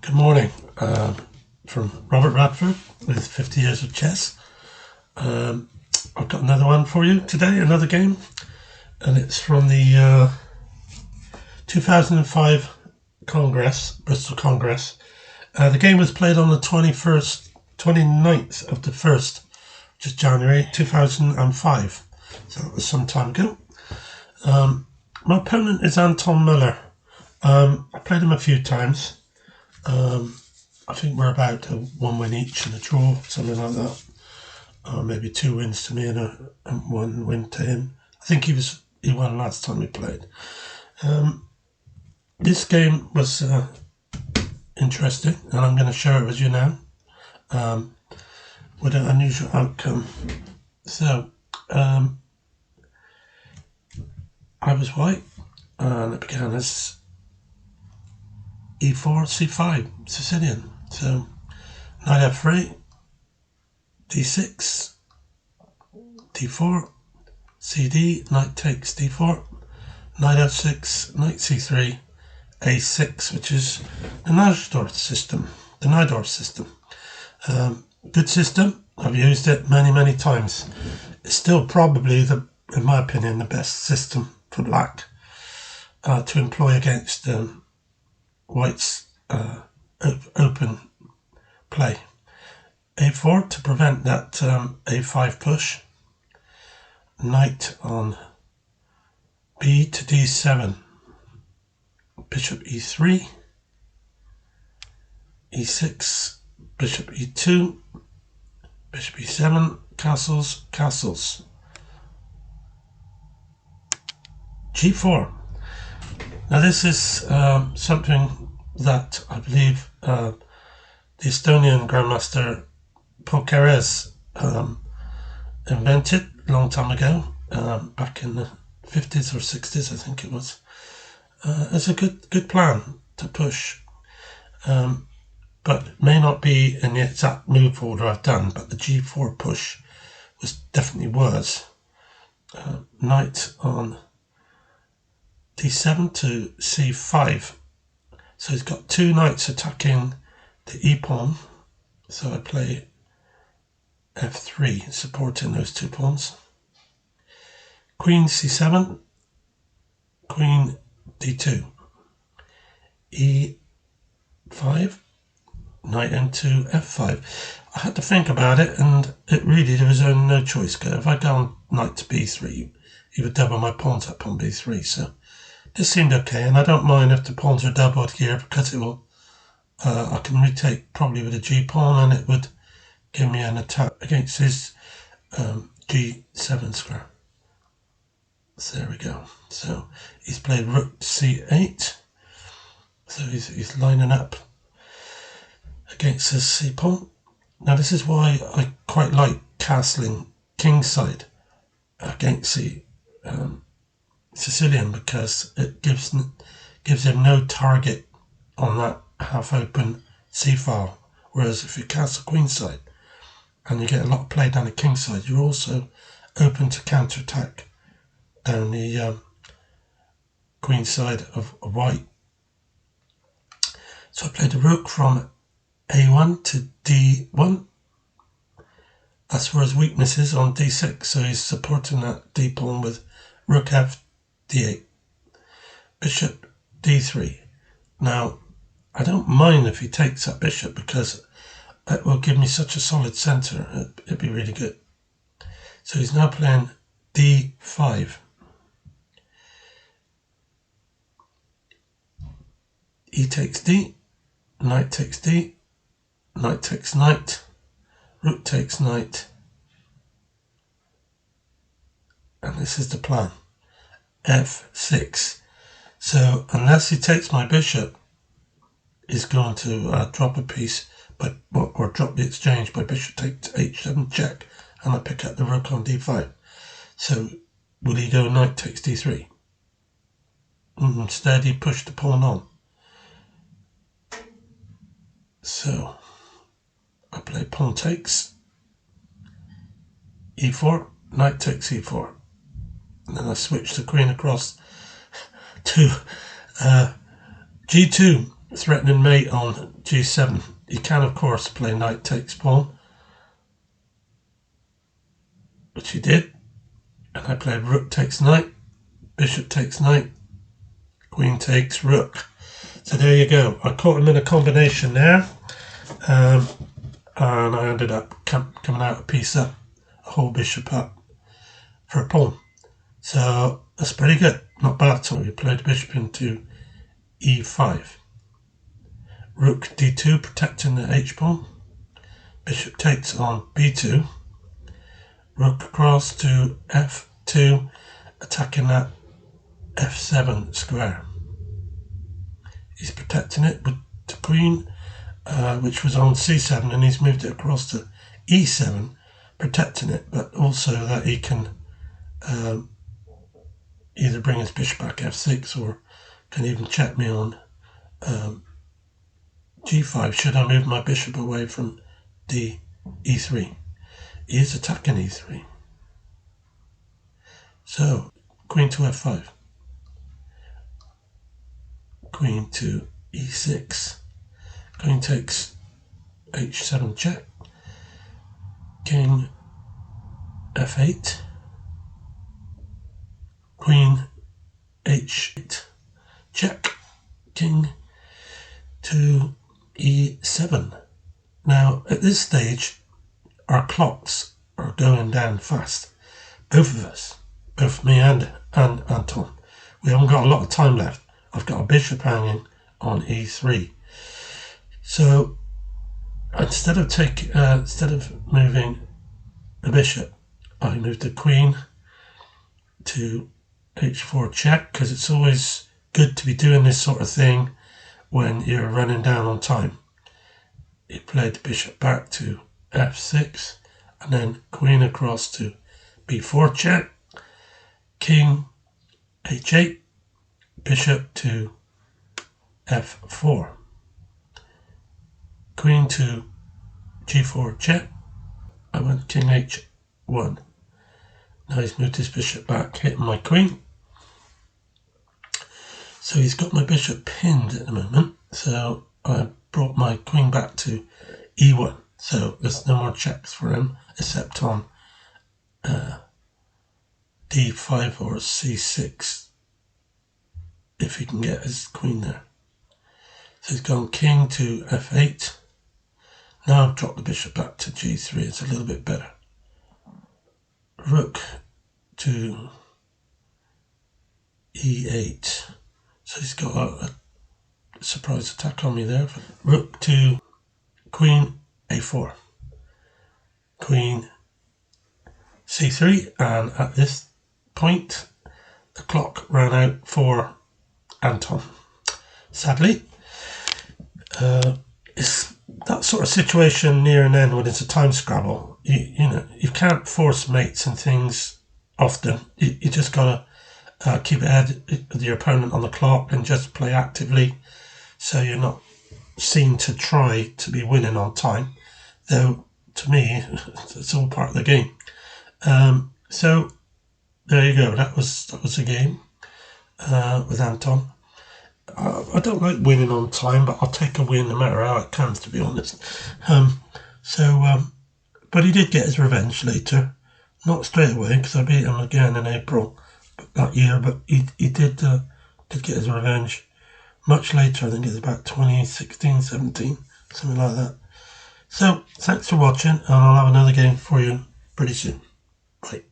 Good morning, from Robert Radford with 50 Years of Chess. I've got another one for you today, another game, and it's from the 2005 Congress, Bristol Congress. The game was played on the 29th of the 1st, which is January 2005, so that was some time ago. My opponent is Anton Muller. I played him a few times. I think we're about a 1 win each and a draw, something like that. Maybe 2 wins to me and 1 win to him. I think he won last time we played. This game was interesting, and I'm going to share it with you now, with an unusual outcome. So, I was white, and it began as e4, c5, Sicilian. So, knight f3, d6, d4, cd, knight takes d4, knight f6, knight c3, a6, which is the Radford system, the Radford system. Good system. I've used it many times. It's still probably, in my opinion, the best system for black to employ against white's open play. a4 to prevent that a5 push. Knight on b to d7. Bishop e3. e6. Bishop e2. Bishop e7. Castles, castles. g4. Now this is something that I believe the Estonian Grandmaster Pokeres invented a long time ago, back in the 50s or 60s, I think it was. It's a good plan to push, but it may not be in the exact move order I've done, but the g4 push was definitely worse. Knight on d7 to c5. So he's got 2 knights attacking the e-pawn. So I play f3, supporting those 2 pawns. Queen c7, queen d2, e5, knight into f5. I had to think about it, and there was only no choice. If I go on knight to b3, he would double my pawns up on b3. So this seemed okay, and I don't mind if the pawns are doubled here, because it will. I can retake probably with a g-pawn, and it would give me an attack against his g7 square. So there we go. So he's played rook c8. So he's lining up against his c-pawn. Now this is why I quite like castling kingside against the Sicilian, because it gives him no target on that half-open c-file. Whereas if you castle queenside and you get a lot of play down the kingside, you're also open to counter-attack down the queen side of white. So I played the rook from a1 to d1. That's where his weakness is, on d6. So he's supporting that d-pawn with rook f d8. Bishop d3. Now, I don't mind if he takes that bishop, because it will give me such a solid centre. It'd be really good. So he's now playing d5. E takes d, knight takes d, knight takes knight, rook takes knight, and this is the plan. f6. So unless he takes my bishop, he's going to drop a piece, or drop the exchange by bishop takes h7 check, and I pick up the rook on d5. So will he go knight takes d3? Instead he pushed the pawn on. So I play pawn takes e4, knight takes e4, and then I switch the queen across to g2. threatening mate on g7. You can, of course, play knight takes pawn, which he did. And I played rook takes knight, bishop takes knight, queen takes rook. So there you go. I caught him in a combination there, and I ended up coming out a piece up, a whole bishop up for a pawn. So that's pretty good, not bad at all. We played bishop into e5. Rook d2, protecting the h-pawn. Bishop takes on b2. Rook across to f2, attacking that f7 square. He's protecting it with the queen, which was on c7, and he's moved it across to e7, protecting it, but also that he can either bring his bishop back f6 or can even check me on g5 should I move my bishop away from e3. He is attacking e3. So, queen to f5. Queen to e6. Queen takes h7 check. King f8. Queen h8 check. King to e7. Now, at this stage, our clocks are going down fast. Both of us, both me and Anton. We haven't got a lot of time left. I've got a bishop hanging on e3. So instead of moving the bishop, I moved the queen to h4 check, because it's always good to be doing this sort of thing when you're running down on time. He played the bishop back to f6, and then queen across to b4 check, king h8, bishop to f4, queen to g4 check. I went king h1. Now he's moved his bishop back, hitting my queen. So he's got my bishop pinned at the moment. So I brought my queen back to e1. So there's no more checks for him except on d5 or c6 if he can get his queen there. So he's gone king to f8. Now I've dropped the bishop back to g3. It's a little bit better. Rook to e8. So he's got a surprise attack on me there. Rook to queen a4. Queen c3, and at this point the clock ran out for Anton. Sadly, it's that sort of situation near an end when it's a time scrabble. You can't force mates and things often. You just gotta keep ahead of your opponent on the clock and just play actively, so you're not seen to try to be winning on time. Though to me, it's all part of the game. So there you go. That was a game with Anton. I don't like winning on time, but I'll take a win no matter how it comes, to be honest. But he did get his revenge later. Not straight away, because I beat him again in April that year, but he did get his revenge much later. I think it's about 2016, 17, something like that. So, thanks for watching, and I'll have another game for you pretty soon. Bye.